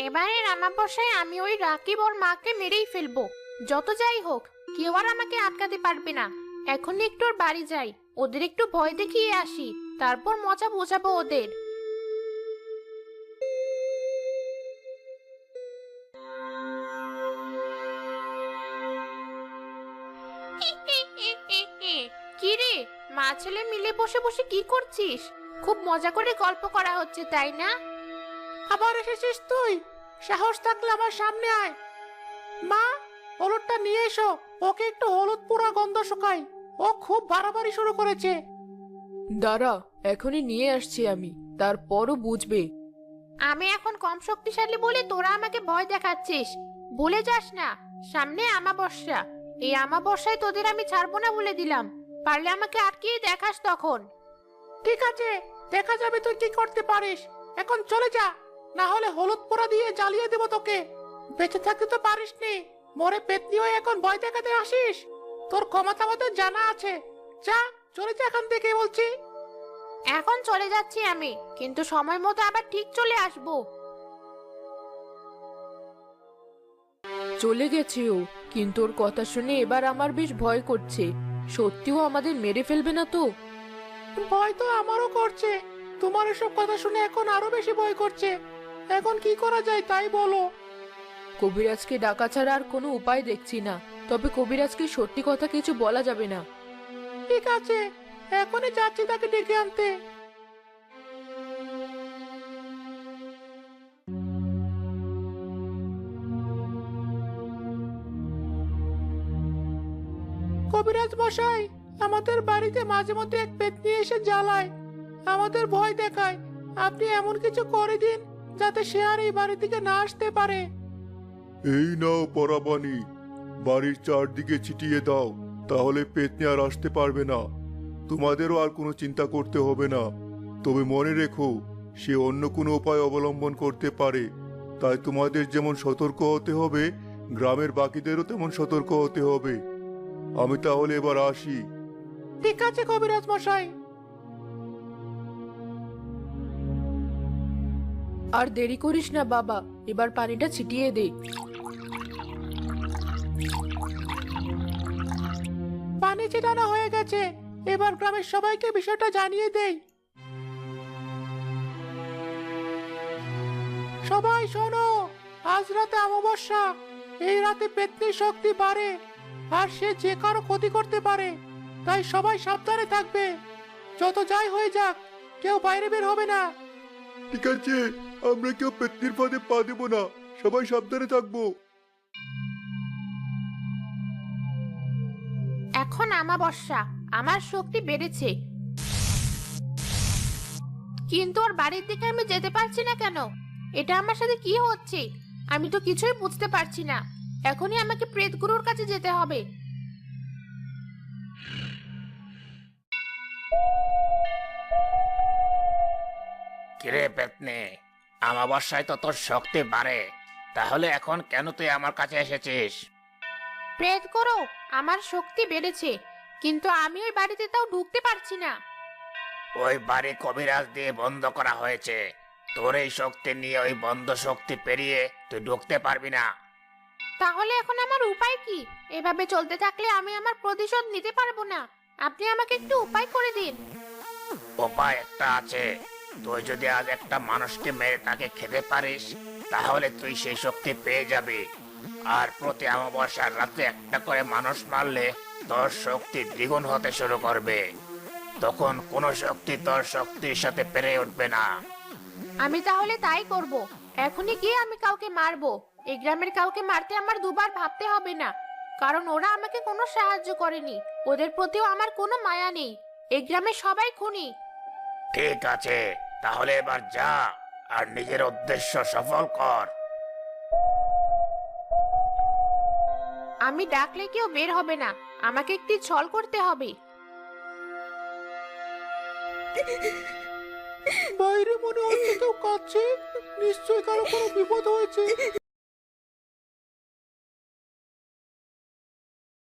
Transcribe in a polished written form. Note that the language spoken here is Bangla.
এবারের আমাবস্যায় আমি ওই রাকিব ওর মাকে মেরেই ফেলবো। যত যাই হোক, কেউ আর আমাকে আটকাতে পারবে না। এখন একটু ওর বাড়ি যাই, ওদের একটু ভয় দেখিয়ে আসি, তারপর মজা বোঝাবো ওদের। কি রে, মা ছেলে মিলে বসে বসে কি করছিস? খুব মজা করে গল্প করা হচ্ছে, তাই না? আবার এসেছিস তুই? সাহস থাকলে আমার সামনে আয়। মা, হলুদটা নিয়ে এসো, ওকে একটু হলুদ পোড়া গন্ধ শুকাই। ও খুব বাড়াবাড়ি শুরু করেছে। দাঁড়া, এখনই নিয়ে আসছি আমি, তারপরও বুঝবে। আমি এখন কম শক্তিশালী বলে তোরা আমাকে ভয় দেখাচ্ছিস। ভুলে যাস না, সামনে আমাবস্যা। এই আমাবস্যায় তোদের আমি ছাড়বো না বলে দিলাম। পারলে আমাকে আটকিয়ে দেখাস তখন। ঠিক আছে, দেখা যাবে তুই কি করতে পারিস। এখন চলে যা, না হলে হলুদ পোড়া দিয়ে জ্বালিয়ে দেবো তোকে। বেঁচে থাকতে তো পারিসনি, মরে পেতনি হয়ে এখন ভয় দেখাতে আসিস? তোর ক্ষমতা আমাদের জানা আছে। যা, চলে যা এখান থেকে বলছি। এখন চলে যাচ্ছি আমি, কিন্তু সময় মতো আবার ঠিক চলে আসবো। চলে গেছে ও, কিন্তু ওর কথা শুনে এবার আমার বেশ ভয় করছে। সত্যিও আমাদের মেরে ফেলবে না তো? ভয় তো আমারও করছে। তোমার এসব কথা শুনে এখন আরো বেশি ভয় করছে। এখন কি করা যায় তাই বলো। কবিরাজকে ডাকা ছাড়া আর কোনো উপায় দেখছি না। তবে কবিরাজকে সত্যি কথা কিছু বলা যাবে না। ঠিক আছে, এখনই যাচ্ছি তাকে ডেকে আনতে। কবিরাজ মশাই, আমাদের বাড়িতে মাঝে মধ্যে এক পেতনি এসে জ্বালায়, আমাদের ভয় দেখায়। আপনি এমন কিছু করে দিন যাতে সে আর এই বাড়ি থেকে না আসতে পারে। এই নাও পরাবানি, বাড়ির চারদিকে ছিটিয়ে দাও, তাহলে পেতনি আর আসতে পারবে না। তোমাদেরও আর কোনো চিন্তা করতে হবে না। তবে মনে রেখো, সে অন্য কোনো উপায় অবলম্বন করতে পারে। তাই তোমাদের যেমন সতর্ক হতে হবে, গ্রামের বাকিদেরও তেমন সতর্ক হতে হবে। আমি তাহলে এবার আসি। ঠিক আছে কবিরাজ মশাই। আর দেরি করিস না বাবা, এবার পানিটা ছিটিয়ে দে। পানি ছিটানো হয়ে গেছে, এবার গ্রামের সবাইকে বিষয়টা জানিয়ে দেই। সবাই শোনো, আজ রাতে অমাবস্যা। এই রাতে পেতনির শক্তি বাড়ে, আর সে যে কারো ক্ষতি করতে পারে। তাই সবাই সাবধানে থাকবে। যত যাই হয়ে যাক, কেউ বাইরে বের হবে না। ঠিক আছে, আমরা কেউ পেতনির ফাঁদে পা দেব না। সবাই সাবধানে থাকবো। এখন আমাবস্যা, আমার শক্তি বেড়েছে, কিন্তু ওর বাড়ির দিকে আমি যেতে পারছি না কেন? এটা আমার সাথে কি হচ্ছে? আমি তো কিছুই বুঝতে পারছি না। এখনই আমাকে প্রেতগুরুর কাছে যেতে হবে। কিরে পেতনি, আমাবস্যায় তো তোর শক্তি বাড়ে, তাহলে এখন কেন তুই আমার কাছে এসেছিস? প্রেতগুরু, আমার শক্তি বেড়েছে, কিন্তু আমি ওই বাড়িতে তাও ঢুকতে পারছি না। ওই বাড়ি কবিরাজ দিয়ে বন্ধ করা হয়েছে। তোর এই শক্তি নিয়ে ওই বন্ধ শক্তি পেরিয়ে তুই ঢুকতে পারবি না। তাহলে এখন আমার উপায় কি? এভাবে চলতে থাকলে আমি আমার প্রতিশোধ নিতে পারবো না। আপনি আমাকে একটু উপায় করে দিন। উপায় একটা আছে। তুই যদি আজ একটা মানুষকে মেরে তাকে খেতে পারিস, তাহলে তুই সেই শক্তি পেয়ে যাবি। আর প্রতি অমাবস্যার রাতে একটা করে মানুষ মারলে তোর শক্তি দ্বিগুণ হতে শুরু করবে। তখন কোনো শক্তি তোর শক্তির সাথে পেরে উঠবে না। আমি তাহলে তাই করব। এখনই গিয়ে আমি কাউকে মারবো। এই গ্রামের কাউকে মারতে আমার দুবার ভাবতে হবে না, কারণ ওরা আমাকে কোনো সাহায্য করেনি। ওদের প্রতিও আমার কোনো মায়া নেই। এই গ্রামে সবাই খুনি। ঠিক আছে, তাহলে এবার যা আর নিজের উদ্দেশ্য সফল কর। আমি ডাকলে কেউ বের হবে না, আমাকে একটি ছল করতে হবে। বাইরে মনে হচ্ছে কেউ কাঁদছে। নিশ্চয়ই কারো কোনো বিপদ হয়েছে।